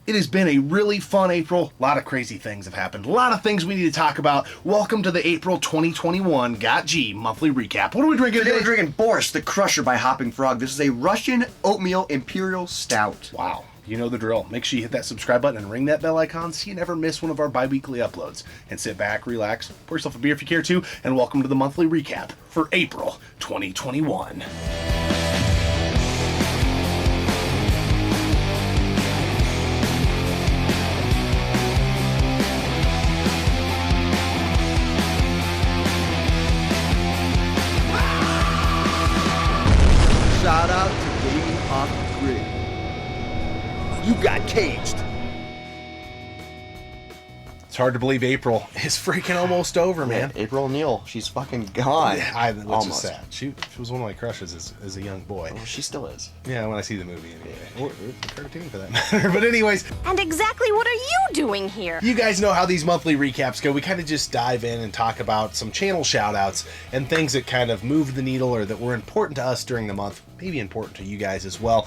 It has been a really fun April. A lot of crazy things have happened. A lot of things we need to talk about. Welcome to the April 2021 Got G monthly recap. What are we drinking today? We're drinking Boris the Crusher by Hopping Frog. This is a Russian oatmeal imperial stout. Wow. You know the drill. Make sure you hit that subscribe button and ring that bell icon so you never miss one of our bi-weekly uploads. And sit back, relax, pour yourself a beer if you care to, and welcome to the monthly recap for April 2021. Shout out to Gaming Off the Grid. You got caged. It's hard to believe April is freaking almost over, man. April O'Neil, she's fucking gone. Which is sad. She was one of my crushes as a young boy. Well, she still is. Yeah, when I see the movie anyway. Or the cartoon for that matter. But anyways. And exactly what are you doing here? You guys know how these monthly recaps go. We kind of just dive in and talk about some channel shout-outs and things that kind of moved the needle or that were important to us during the month. Maybe important to you guys as well.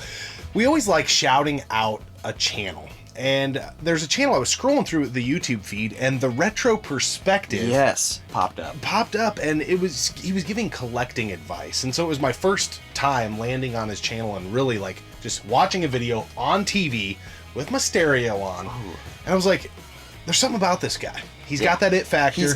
We always like shouting out a channel. And there's a channel I was scrolling through the YouTube feed, and the Retro Perspective popped up, and he was giving collecting advice. And so it was my first time landing on his channel and really like just watching a video on TV with my stereo on. Ooh. And I was like, there's something about this guy. He's got that it factor. He's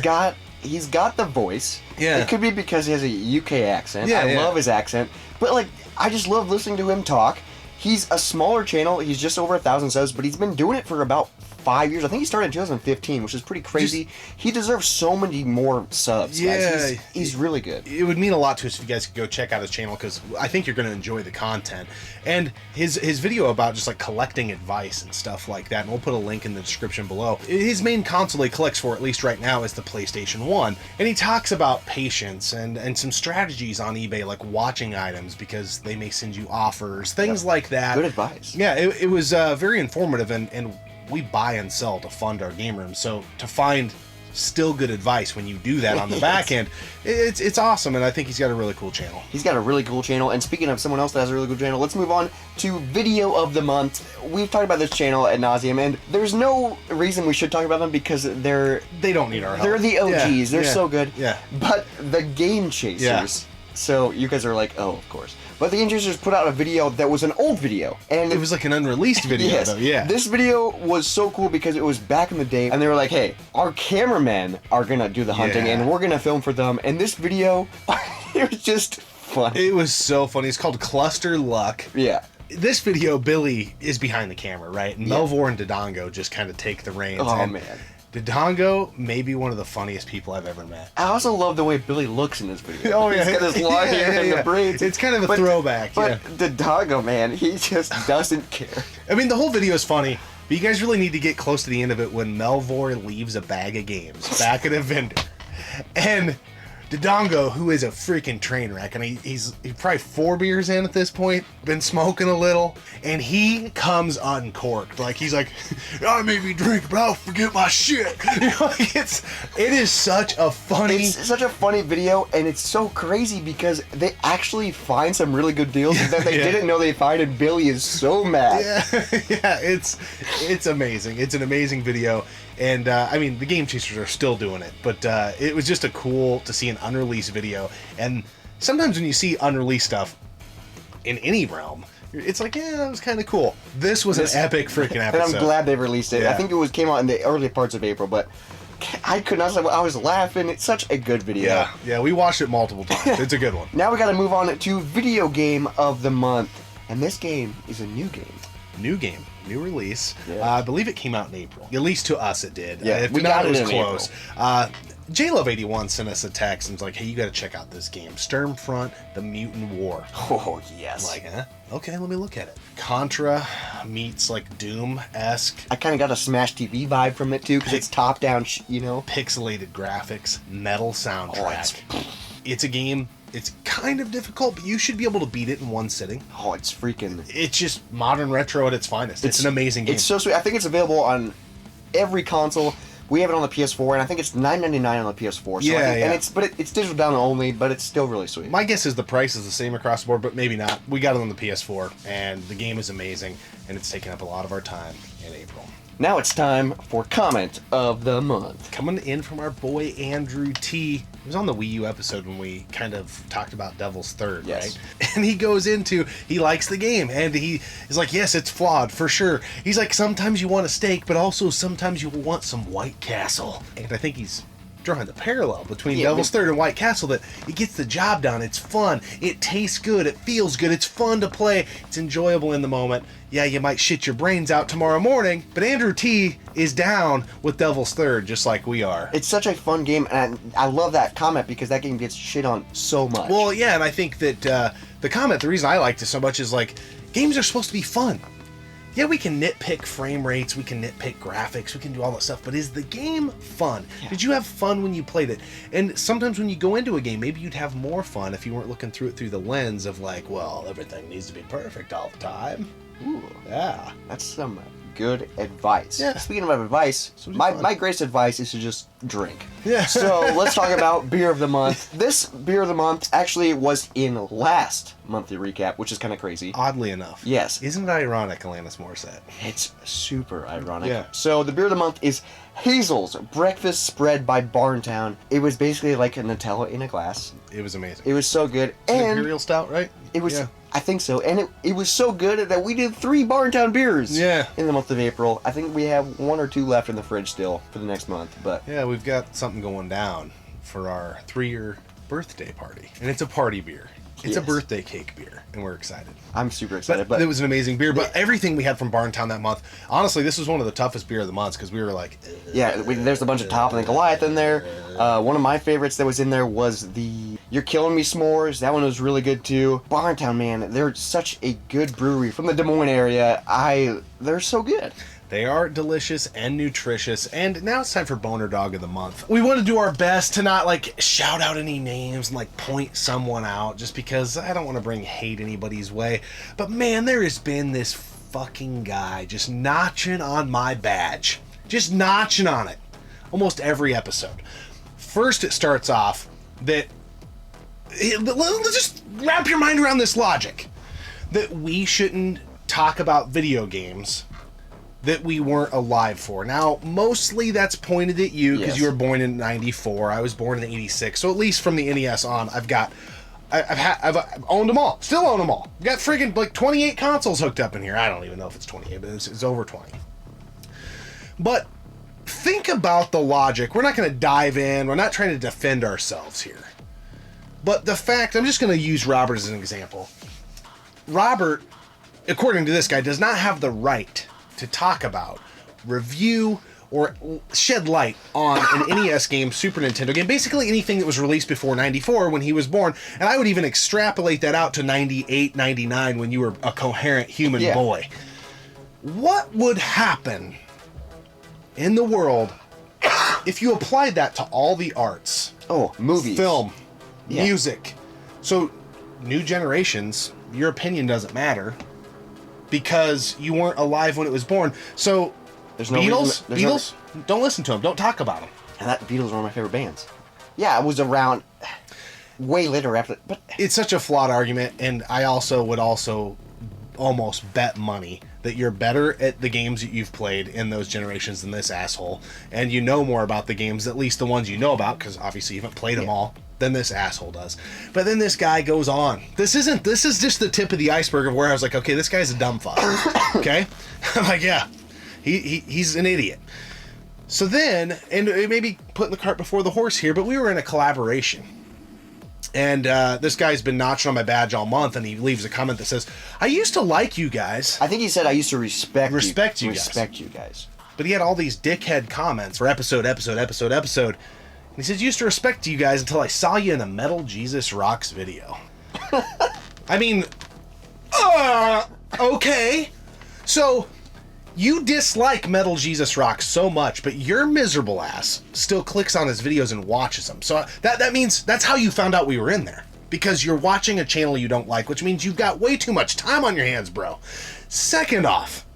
got the voice. Yeah. It could be because he has a UK accent. Yeah, I love his accent. But like, I just love listening to him talk. He's a smaller channel. He's just over 1,000 subs, but he's been doing it for about 5 years. I think he started in 2015, which is pretty crazy. He deserves so many more subs, guys. He's really good. It would mean a lot to us if you guys could go check out his channel, because I think you're going to enjoy the content. And his video about just like collecting advice and stuff like that, and we'll put a link in the description below. His main console he collects for, at least right now, is the PlayStation 1. And he talks about patience and some strategies on eBay, like watching items, because they may send you offers, things like that. Good advice. Yeah, it was very informative, and we buy and sell to fund our game room, so to find still good advice when you do that on the back end, it's awesome, and I think he's got a really cool channel. He's got a really cool channel, and speaking of someone else that has a really cool channel, let's move on to Video of the Month. We've talked about this channel ad nauseum, and there's no reason we should talk about them because they don't need our help. They're the OGs. They're so good. Yeah. But the Game Chasers. Yeah. So you guys are like, oh, of course. But the Game Chasers put out a video that was an old video. And it was like an unreleased video, yes, though, yeah. This video was so cool because it was back in the day, and they were like, hey, our cameramen are going to do the hunting, and we're going to film for them. And this video, it was just fun. It was so funny. It's called Cluster Luck. Yeah. This video, Billy is behind the camera, right? And Melvor and Dodongo just kind of take the reins. Oh, man. Dodongo may be one of the funniest people I've ever met. I also love the way Billy looks in this video. Oh, yeah. He's got his long hair and the braids. It's kind of a throwback, But Dodongo, man, he just doesn't care. I mean, the whole video is funny, but you guys really need to get close to the end of it when Melvor leaves a bag of games back at a vendor. And Dodongo, who is a freaking train wreck, and he's probably 4 beers in at this point, been smoking a little, and he comes uncorked. Like, he's like, I may be drinking, but I'll forget my shit. You know, like, it is such a funny... It's such a funny video, and it's so crazy because they actually find some really good deals that they didn't know they find, and Billy is so mad. Yeah, it's amazing. It's an amazing video. And, I mean, the Game Chasers are still doing it, but it was just cool to see an unreleased video. And sometimes when you see unreleased stuff in any realm, it's like, yeah, that was kind of cool. This was an epic freaking episode. And I'm glad they released it. Yeah. I think it came out in the early parts of April, but I could not say I was laughing. It's such a good video. Yeah, we watched it multiple times. It's a good one. Now we got to move on to Video Game of the Month. And this game is a new game. New release. Yeah. I believe it came out in April. At least to us it did. Yeah, if we not, got it was in close. JLove81 sent us a text and was like, hey, you gotta check out this game. Sturmfront, The Mutant War. Oh, yes. I'm like, huh? Okay, let me look at it. Contra meets like Doom-esque. I kind of got a Smash TV vibe from it too, because it's top-down, Pixelated graphics, metal soundtrack. It's a game. It's kind of difficult, but you should be able to beat it in one sitting. Oh, it's freaking... It's just modern retro at its finest. It's an amazing game. It's so sweet. I think it's available on every console, We have it on the PS4, and I think it's $9.99 on the PS4. So Yeah, I think, yeah. And it's digital download only, but it's still really sweet. My guess is the price is the same across the board, but maybe not. We got it on the PS4, and the game is amazing, and it's taken up a lot of our time in April. Now it's time for Comment of the Month. Coming in from our boy Andrew T. He was on the Wii U episode when we kind of talked about Devil's Third, Yes. right? And he goes into, he likes the game, and he is like, yes, it's flawed, for sure. He's like, sometimes you want a steak, but also sometimes you want some White Castle. And I think he's drawing the parallel between Devil's Third and White Castle, that it gets the job done, it's fun, it tastes good, it feels good, it's fun to play, it's enjoyable in the moment. Yeah, you might shit your brains out tomorrow morning, but Andrew T is down with Devil's Third just like we are. It's such a fun game, and I love that comment because that game gets shit on so much. Well, yeah, and I think that the comment, the reason I liked it so much is like, games are supposed to be fun. Yeah, we can nitpick frame rates, we can nitpick graphics, we can do all that stuff, but is the game fun? Yeah. Did you have fun when you played it? And sometimes when you go into a game, maybe you'd have more fun if you weren't looking through it through the lens of like, well, everything needs to be perfect all the time. Ooh, yeah. That's some good advice. Yeah. Speaking of advice, my greatest advice is to just drink. Yeah. So let's talk about Beer of the Month. This Beer of the Month actually was in last monthly recap, which is kind of crazy. Oddly enough. Yes. Isn't it ironic, Alanis Morissette? It's super ironic. Yeah. So the Beer of the Month is Hazel's Breakfast Spread by Barntown. It was basically like a Nutella in a glass. It was amazing. It was so good. It's an And Imperial Stout, right? it was, Yeah. I think so. And it was so good that we did 3 Barntown beers Yeah. in the month of April. I think we have 1 or 2 left in the fridge still for the next month. But Yeah, we've got something going down for our 3-year birthday party. And it's a party beer. It's a Yes. birthday cake beer, and we're excited. I'm super excited. But it was an amazing beer. But everything we had from Barntown that month, honestly, this was one of the toughest beer of the months because we were like, yeah, there's a bunch of Top and the Goliath in there. One of my favorites that was in there was the You're Killing Me S'mores. That one was really good too. Barntown, man, they're such a good brewery from the Des Moines area. They're so good. they are delicious and nutritious. And now it's time for Boner Dog of the Month. We want to do our best to not like shout out any names and like point someone out just because I don't want to bring hate anybody's way. But man, there has been this fucking guy just notching on my badge. Just notching on it. Almost every episode. First, it starts off that... Let's just wrap your mind around this logic. That we shouldn't talk about video games that we weren't alive for. Now, mostly that's pointed at you because you were born in 94. I was born in 86. So at least from the NES on, I've owned them all. Still own them all. I've got friggin' like 28 consoles hooked up in here. I don't even know if it's 28, but it's over 20. But think about the logic. We're not going to dive in. We're not trying to defend ourselves here. But the fact, I'm just going to use Robert as an example. Robert, according to this guy, does not have the right to talk about, review, or shed light on an NES game, Super Nintendo game, basically anything that was released before 94 when he was born. And I would even extrapolate that out to 98, 99 when you were a coherent human boy. What would happen in the world if you applied that to all the arts? Oh, movies. Film, music. So, new generations, your opinion doesn't matter because you weren't alive when it was born. So, There's no Beatles, reason, don't listen to them. Don't talk about them. And that Beatles were one of my favorite bands. Yeah, I was around way later after, but It's such a flawed argument, and I also would almost bet money that you're better at the games that you've played in those generations than this asshole, and you know more about the games, at least the ones you know about, because obviously you haven't played them all, than this asshole does. But then this guy goes on. This is just the tip of the iceberg of where I was like, okay, this guy's a dumb fuck. Okay? I'm like, yeah, he's an idiot. So then, and maybe putting the cart before the horse here, but we were in a collaboration. And this guy's been notching on my badge all month, and he leaves a comment that says, I used to like you guys. I think he said I used to respect you guys. But he had all these dickhead comments for episode. And he says, used to respect you guys until I saw you in a Metal Jesus Rocks video. I mean, okay. So, you dislike Metal Jesus Rocks so much, but your miserable ass still clicks on his videos and watches them. So that means that's how you found out we were in there. Because you're watching a channel you don't like, which means you've got way too much time on your hands, bro. Second off,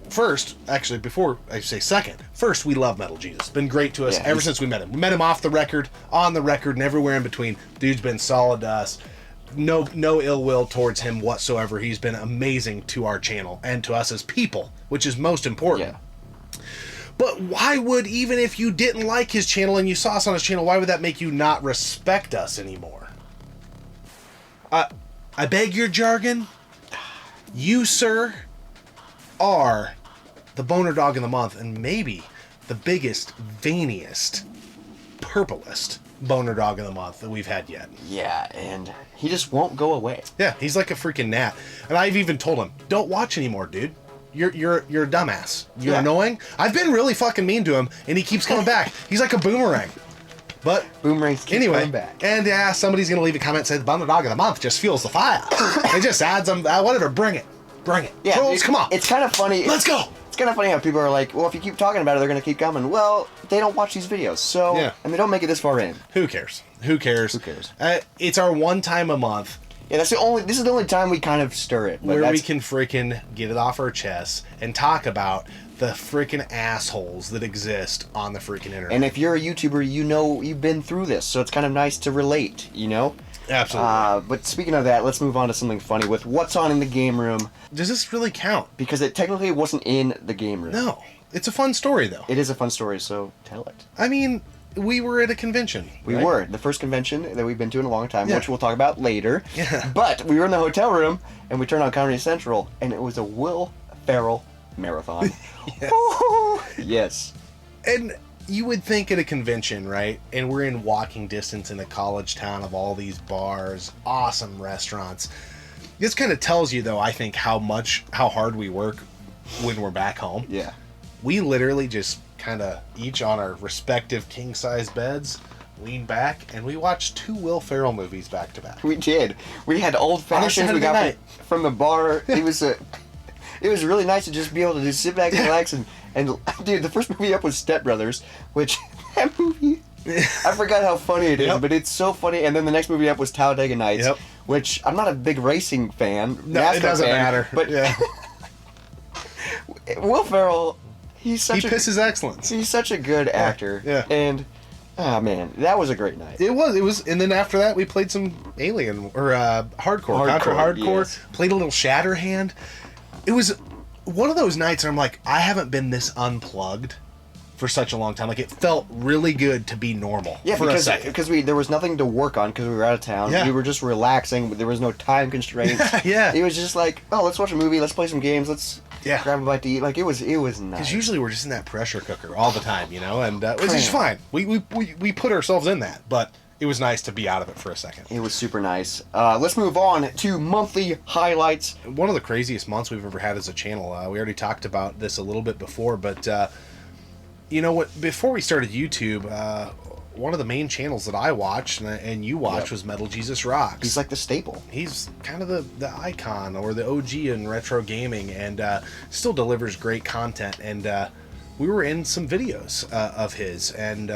first, actually, before I say second, first, we love Metal Jesus. Been great to us Yeah, ever since we met him. We met him off the record, on the record, and everywhere in between. Dude's been solid to us. No ill will towards him whatsoever. He's been amazing to our channel and to us as people, which is most important. Yeah. But why would, even if you didn't like his channel and you saw us on his channel, why would that make you not respect us anymore? I beg your jargon? You, sir, are the boner dog of the month, and maybe the biggest, veiniest, purplest boner dog of the month that we've had yet. Yeah, and he just won't go away. Yeah, he's like a freaking gnat. And I've even told him, don't watch anymore, dude. You're a dumbass. You're annoying. I've been really fucking mean to him, and he keeps coming back. He's like a boomerang. But Boomerangs keep anyway, coming back. and somebody's gonna leave a comment and say the boner dog of the month just fuels the fire. It just adds them. Whatever, bring it. Yeah, Trolls, come on. It's kind of funny. Let's go. It's kind of funny how people are like, well, if you keep talking about it, they're going to keep coming. Well, they don't watch these videos, so... Yeah. And they don't make it this far in. Who cares? Who cares? Who cares? It's our one time a month Yeah, this is the only time we kind of stir it. But where we can freaking get it off our chests and talk about the freaking assholes that exist on the freaking internet. And if you're a YouTuber, you know you've been through this, so it's kind of nice to relate, you know? Absolutely. But speaking of that, let's move on to something funny with what's on in the game room, Does this really count? because it technically wasn't in the game room. No. It's a fun story, though. It is a fun story, so tell it. I mean, we were at a convention. We right? were. The first convention that we've been to in a long time, Yeah. which we'll talk about later. Yeah. But we were in the hotel room, and we turned on Comedy Central, and it was a Will Ferrell marathon. Yes. And you would think at a convention, right? And we're in walking distance in a college town of all these bars, awesome restaurants. This kind of tells you, though, I think, how hard we work when we're back home. Yeah. We literally just kind of each on our respective king-size beds lean back, and we watched 2 Will Ferrell movies back to back. We did. We had old fashions we got Saturday from the bar. It was really nice to just be able to just sit back and relax and dude, the first movie up was Step Brothers, which that movie I forgot how funny it is, Yep. but it's so funny. And then the next movie up was Talladega Nights, Yep. which I'm not a big racing fan. No, NASCAR it doesn't fan, matter. But yeah. Will Ferrell, he's He such pisses excellence. he's such a good actor. yeah. And oh man, that was a great night. It was, and then after that we played some Alien or hardcore, Contra Hardcore. Yes. Played a little Shatterhand. It was one of those nights where I'm like, I haven't been this unplugged for such a long time. Like, it felt really good to be normal. Yeah, for a second. because there was nothing to work on because we were out of town. Yeah. We were just relaxing. There was no time constraints. Yeah. It was just like, oh, let's watch a movie. Let's play some games. Let's Yeah. grab a bite to eat. Like it was nice. Because usually we're just in that pressure cooker all the time, you know, and which is fine. We put ourselves in that, but it was nice to be out of it for a second. It was super nice. Let's move on to monthly highlights. One of the craziest months we've ever had as a channel. We already talked about this a little bit before, but you know what? Before we started YouTube, one of the main channels that I watched and you watched was Metal Jesus Rocks. He's like the staple. He's kind of the icon or the OG in retro gaming, and still delivers great content. And we were in some videos of his, and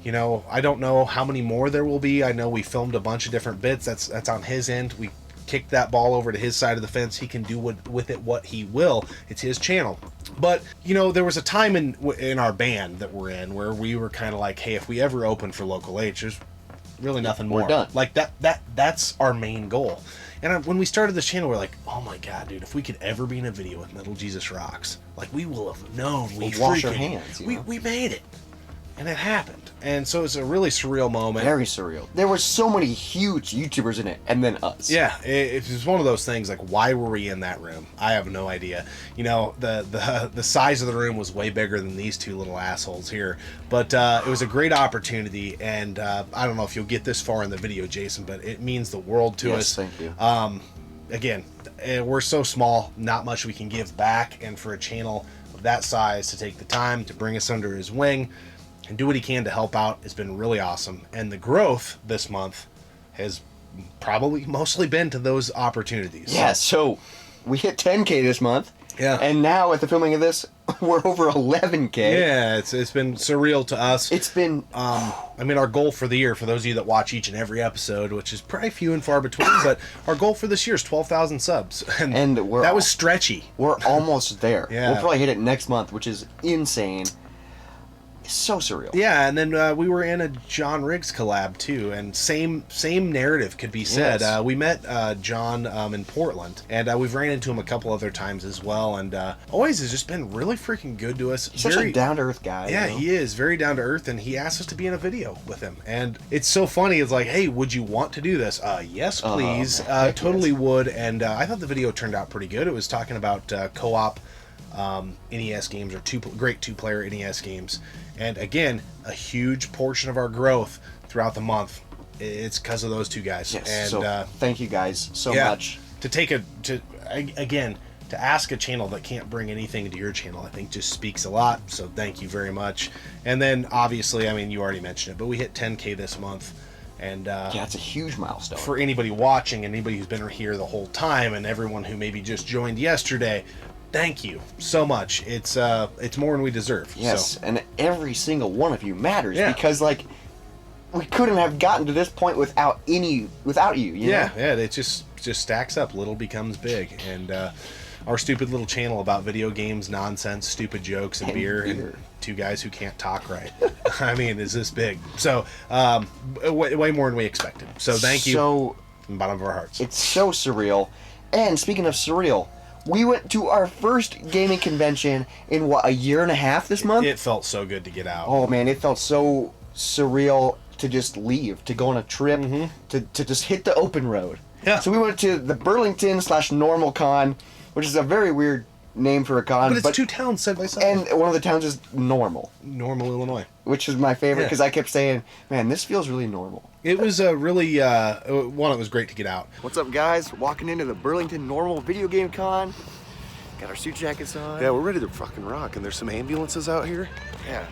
you know, I don't know how many more there will be. I know we filmed a bunch of different bits. That's on his end. We kicked that ball over to his side of the fence. He can do with it what he will. It's his channel. But you know, there was a time in our band that we're in where we were kind of like, hey, if we ever open for Local H, there's really nothing more. We're done. Like that's our main goal. And when we started this channel, we're like, oh my god, dude, if we could ever be in a video with Metal Jesus Rocks, like we will have known we We'll wash our freaking- hands, you know? we made it. And it happened. And so it's a really surreal moment. Very surreal. There were so many huge YouTubers in it, and then us. Yeah, it was one of those things, like, why were we in that room? I have no idea. You know, the size of the room was way bigger than these two little assholes here. But it was a great opportunity, and I don't know if you'll get this far in the video, Jason, but it means the world to us. Yes, thank you. Again, we're so small, not much we can give back, and for a channel of that size to take the time to bring us under his wing and do what he can to help out has been really awesome. And the growth this month has probably mostly been to those opportunities. Yeah, so we hit 10K this month. Yeah. And now at the filming of this, we're over 11K. Yeah, it's been surreal to us. It's been... I mean, our goal for the year, for those of you that watch each and every episode, which is probably few and far between, but our goal for this year is 12,000 subs. And that was stretchy. We're almost there. Yeah. We'll probably hit it next month, which is insane. It's so surreal. Yeah, and then we were in a John Riggs collab, too, and same narrative could be said. Yes. We met John in Portland, and we've ran into him a couple other times as well, and always has just been really freaking good to us. He's such a down-to-earth guy. Yeah, you know? he is very down-to-earth, and he asked us to be in a video with him. And it's so funny. It's like, hey, would you want to do this? Yes, please. Totally would. And I thought the video turned out pretty good. It was talking about co-op NES games, or great two-player NES games. And again, a huge portion of our growth throughout the month, it's because of those two guys. Yes, and so thank you guys so much. To ask a channel that can't bring anything to your channel, I think just speaks a lot. So thank you very much. And then obviously, I mean, you already mentioned it, but we hit 10K this month. And yeah, it's a huge milestone. For anybody watching, anybody who's been here the whole time, and everyone who maybe just joined yesterday, thank you so much. It's more than we deserve. Yes, so. And every single one of you matters, Yeah. because like we couldn't have gotten to this point without you. You know? Yeah, it just stacks up. Little becomes big, and our stupid little channel about video games, nonsense, stupid jokes, and beer, and two guys who can't talk right. I mean, is this big? So way more than we expected. So thank you from the bottom of our hearts. It's so surreal. And speaking of surreal, we went to our first gaming convention in, what, a year and a half this month? It felt so good to get out. Oh, man, it felt so surreal to just leave, to go on a trip, to just hit the open road. Yeah. So we went to the Burlington/Normal Con, which is a very weird name for a con. But it's two towns side by side. And one of the towns is Normal, Illinois. which is my favorite, because I kept saying, man, this feels really normal. It was a really, one, it was great to get out. What's up, guys? Walking into the Burlington Normal Video Game Con. Got our suit jackets on. Yeah, we're ready to fucking rock, and there's some ambulances out here. Yeah.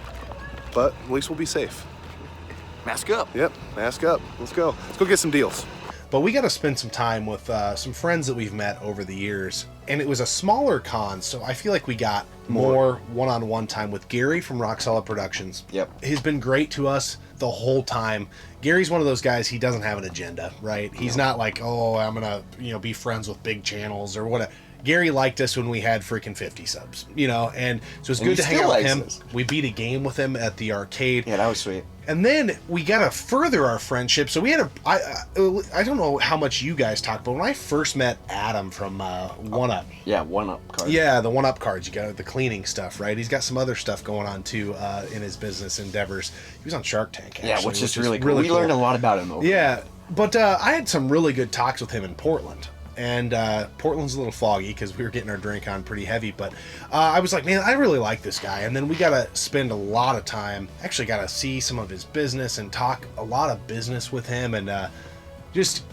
But at least we'll be safe. Mask up. Yep, mask up. Let's go. Let's go get some deals. But we got to spend some time with some friends that we've met over the years. And it was a smaller con, so I feel like we got more one-on-one time with Gary from Rock Solid Productions. Yep. He's been great to us the whole time. Gary's one of those guys, he doesn't have an agenda, right? He's not like, oh, I'm going to, be friends with big channels or whatever. Gary liked us when we had freaking 50 subs, and so it's good to hang out with him. We beat a game with him at the arcade. Yeah, that was sweet. And then we got to further our friendship. So we had I don't know how much you guys talked, but when I first met Adam from One Up. Yeah, One Up cards. Yeah, the One Up cards. You got the cleaning stuff, right? He's got some other stuff going on too in his business endeavors. He was on Shark Tank, actually. Yeah, which is really cool. We learned a lot about him over there. But I had some really good talks with him in Portland. And Portland's a little foggy because we were getting our drink on pretty heavy. But I was like, man, I really like this guy. And then we got to spend a lot of time, actually got to see some of his business and talk a lot of business with him, and just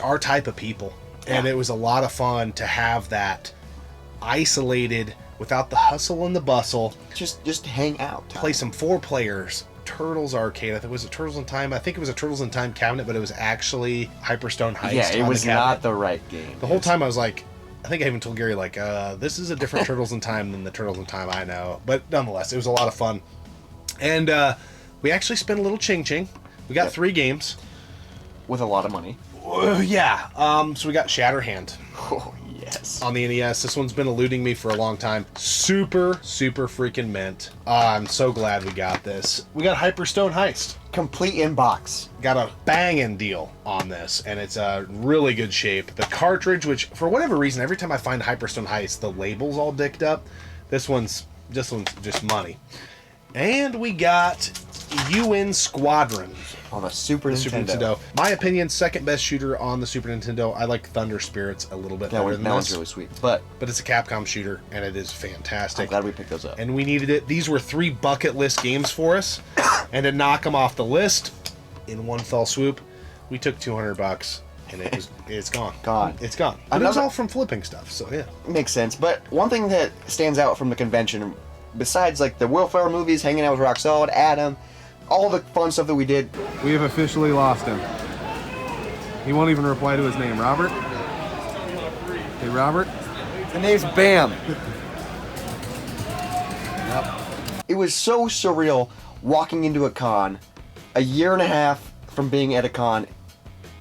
our type of people. Yeah. And it was a lot of fun to have that isolated, without the hustle and the bustle. Just hang out. Play some 4 players. Turtles arcade. I think was it Turtles in Time? I think it was a Turtles in Time cabinet, but it was actually Hyperstone Heist. Yeah, it was not the right game. The whole time I was like, I think I even told Gary, like, this is a different Turtles in Time than the Turtles in Time I know. But nonetheless, it was a lot of fun. And we actually spent a little ching-ching. We got 3 games. With a lot of money. Yeah. So we got Shatterhand. Oh, yes. On the NES. This one's been eluding me for a long time. Super freaking mint. I'm so glad we got this. We got Hyperstone Heist. Complete in box. Got a banging deal on this, and it's a really good shape. The cartridge, which for whatever reason, every time I find Hyperstone Heist, the label's all dicked up. This one's just money. And we got UN Squadron. On the Super Nintendo. My opinion, second best shooter on the Super Nintendo. I like Thunder Spirits a little bit better than this. That one's really sweet. But it's a Capcom shooter, and it is fantastic. I'm glad we picked those up. And we needed it. These were 3 bucket list games for us. And to knock them off the list in one fell swoop, we took $200, and it's gone. It's gone. But it was all from flipping stuff, so yeah. Makes sense. But one thing that stands out from the convention, besides like the Will Ferrell movies, hanging out with Rock Solid, Adam, all the fun stuff that we did. We have officially lost him. He won't even reply to his name. Robert? Hey, Robert? The name's Bam. It was so surreal walking into a con a year and a half from being at a con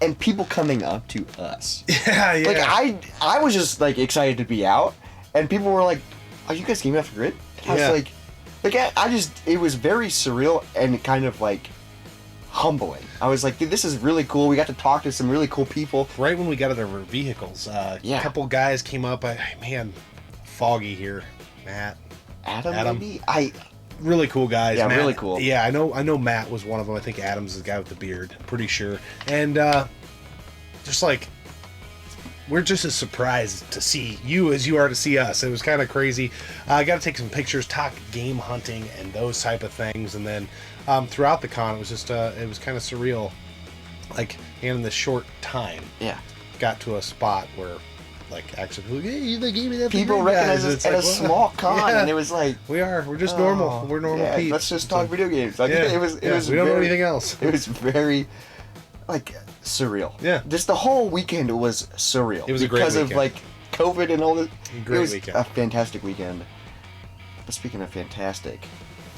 and people coming up to us. Yeah. Like I was just like excited to be out and people were like, "Are you guys Game After Grid?" I was like I just, it was very surreal and kind of like humbling. I was like, dude, this is really cool. We got to talk to some really cool people. Right when we got out of our vehicles, a couple guys came up. Man, foggy here, Matt. Adam. Maybe? Really cool guys. Yeah, Matt, really cool. Yeah, I know Matt was one of them. I think Adam's the guy with the beard. Pretty sure. And just like, we're just as surprised to see you as you are to see us. It was kind of crazy. I got to take some pictures, talk game hunting and those type of things. And then throughout the con, it was just it was kind of surreal. Like, and in this short time, got to a spot where, like, actually, people recognize us at a small con, and it was like, we're just normal. We're normal people. Let's just talk video games. Like, it was. We don't know anything else. It was very, like, surreal. Yeah. Just the whole weekend was surreal. It was a great weekend. Because of, like, COVID and all this. Great it was weekend. a fantastic weekend. But speaking of fantastic,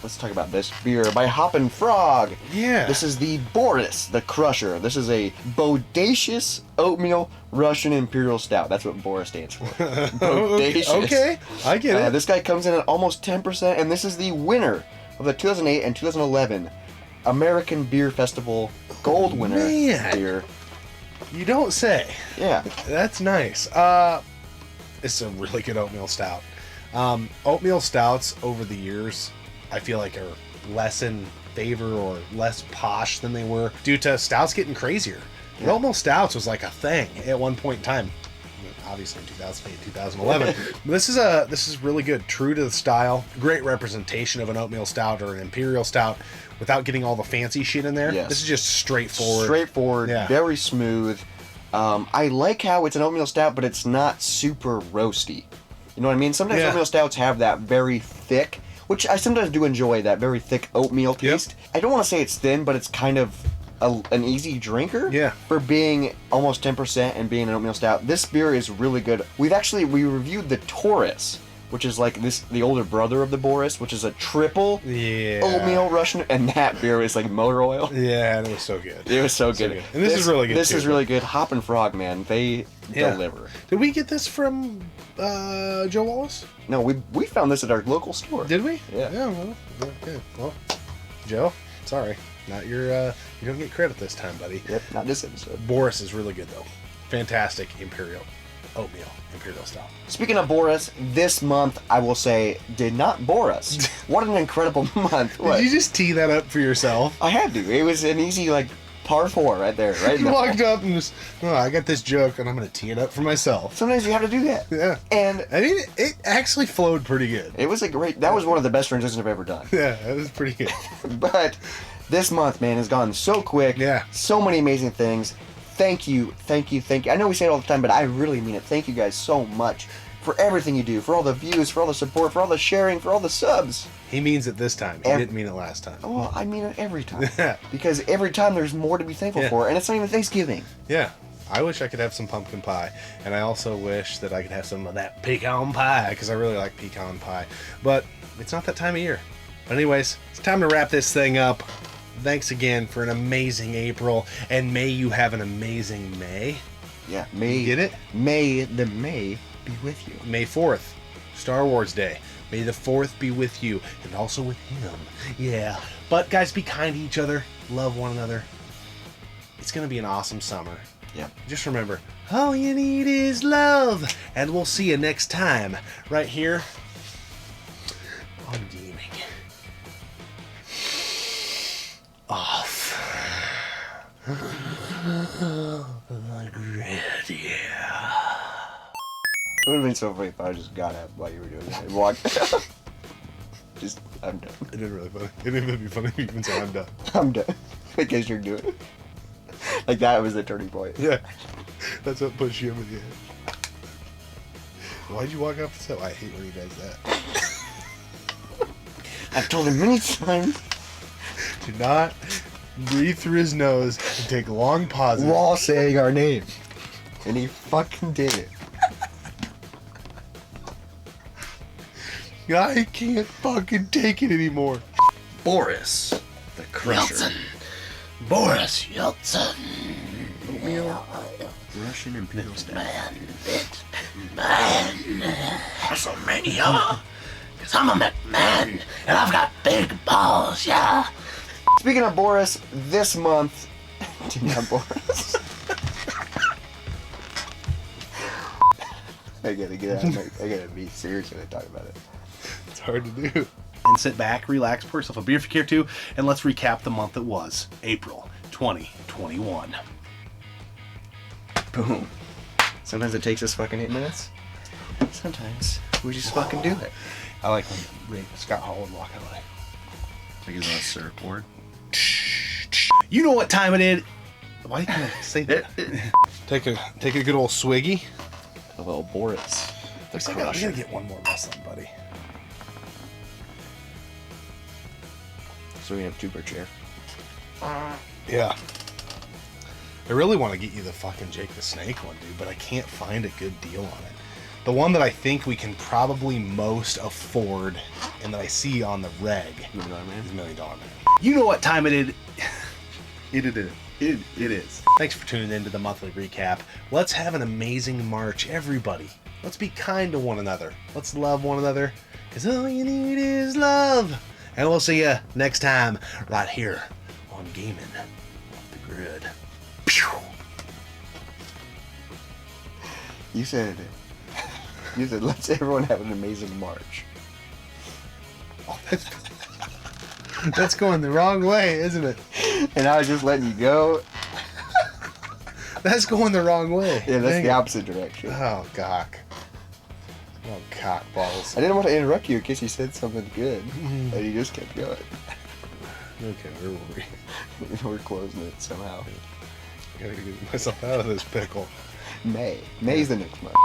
let's talk about this beer by Hoppin' Frog. Yeah. This is the Boris, the Crusher. This is a bodacious oatmeal Russian Imperial Stout. That's what Boris stands for. Bodacious. Okay, I get it. This guy comes in at almost 10%, and this is the winner of the 2008 and 2011 American Beer Festival Gold winner beer. You don't say. Yeah. That's nice. It's a really good oatmeal stout. Oatmeal stouts over the years, I feel like, are less in favor or less posh than they were due to stouts getting crazier. Yeah. Oatmeal stouts was like a thing at one point in time. Obviously in 2008, 2011. This is really good, true to the style, great representation of an oatmeal stout or an imperial stout without getting all the fancy shit in there. Yes. This is just straightforward. Very smooth. I like how it's an oatmeal stout, but it's not super roasty. You know what I mean? Sometimes oatmeal stouts have that very thick, which I sometimes do enjoy, that very thick oatmeal taste. I don't want to say it's thin, but it's kind of an easy drinker for being almost 10% and being an oatmeal stout. This beer is really good. We reviewed the Taurus, which is like the older brother of the Boris, which is a triple oatmeal Russian, and that beer is like motor oil. Yeah, and it was so good. It was so good. And this is really good. This is really good. Hoppin' Frog, man, they deliver. Did we get this from Joe Wallace? No, we found this at our local store. Did we? Yeah. Yeah. Well, okay. Well, Joe, sorry, not your. You don't get credit this time, buddy. Yep, not this episode. Boris is really good though. Fantastic imperial oatmeal imperial stout. Speaking of Boris, this month I will say did not bore us. What an incredible month! What? Did you just tee that up for yourself? I had to. It was an easy par 4 right there, right? You walked up and just, I got this joke and I'm gonna tee it up for myself. Sometimes you have to do that. Yeah. And I mean, it actually flowed pretty good. It was that was one of the best transitions I've ever done. Yeah, it was pretty good. But this month, man, has gone so quick. Yeah. So many amazing things. Thank you. I know we say it all the time, but I really mean it. Thank you guys so much for everything you do, for all the views, for all the support, for all the sharing, for all the subs. He means it this time. He didn't mean it last time. Well, I mean it every time. Because every time there's more to be thankful for, and it's not even Thanksgiving. Yeah. I wish I could have some pumpkin pie, and I also wish that I could have some of that pecan pie, because I really like pecan pie. But it's not that time of year. But anyways, it's time to wrap this thing up. Thanks again for an amazing April, and may you have an amazing May. Yeah, May. You get it? May be with you. May 4th, Star Wars Day. May the 4th be with you, and also with him. Yeah. But guys, be kind to each other. Love one another. It's going to be an awesome summer. Yeah. Just remember, all you need is love. And we'll see you next time, right here on Gaming Off. Like red, yeah. It would have been so funny if I just got up while you were doing that and walked out. I'm done. It didn't really funny. It didn't be funny if you even say I'm done. I'm done. Because you're doing it. Like that was the turning point. Yeah. That's what pushed you over the edge. Why'd you walk off the set? I hate when he does that. I've told him many times. Do not breathe through his nose and take long pauses. While saying our name. And he fucking did it. I can't fucking take it anymore. Boris, the Crusher. Yeltsin. Boris Yeltsin. Oatmeal. Russian Imperial Stout. Man. WrestleMania. Because I'm a McMahon, and I've got big balls, yeah. Speaking of Boris, this month... Not Boris. I gotta be serious when I talk about it. It's hard to do. And sit back, relax, pour yourself a beer if you care to, and let's recap the month that was April 2021. Boom. Sometimes it takes us fucking 8 minutes. Sometimes we just fucking do it. I like when Scott Hall would walk away. Like he's on a surfboard. You know what time it is. Why can't I say that? Take a good old swiggy. A little Boris. The I Crusher. gotta get one more wrestling, buddy. So we have 2 per chair. Yeah. I really want to get you the fucking Jake the Snake one, dude, but I can't find a good deal on it. The one that I think we can probably most afford and that I see on the reg $1 Million Man. is $1 Million Man. You know what time it is. It is. Thanks for tuning in to the monthly recap. Let's have an amazing March, everybody. Let's be kind to one another. Let's love one another, because all you need is love. And we'll see you next time right here on Gaming Off the Grid. Pew! You said it. You said, let's everyone have an amazing March. That's going the wrong way, isn't it? And I was just letting you go. That's going the wrong way. Yeah, that's Dang the it. opposite direction. Oh, cock. Oh, cock balls. I didn't want to interrupt you in case you said something good. And you just kept going. Okay, where were we? We're closing it somehow. Gotta get myself out of this pickle. May's the next month.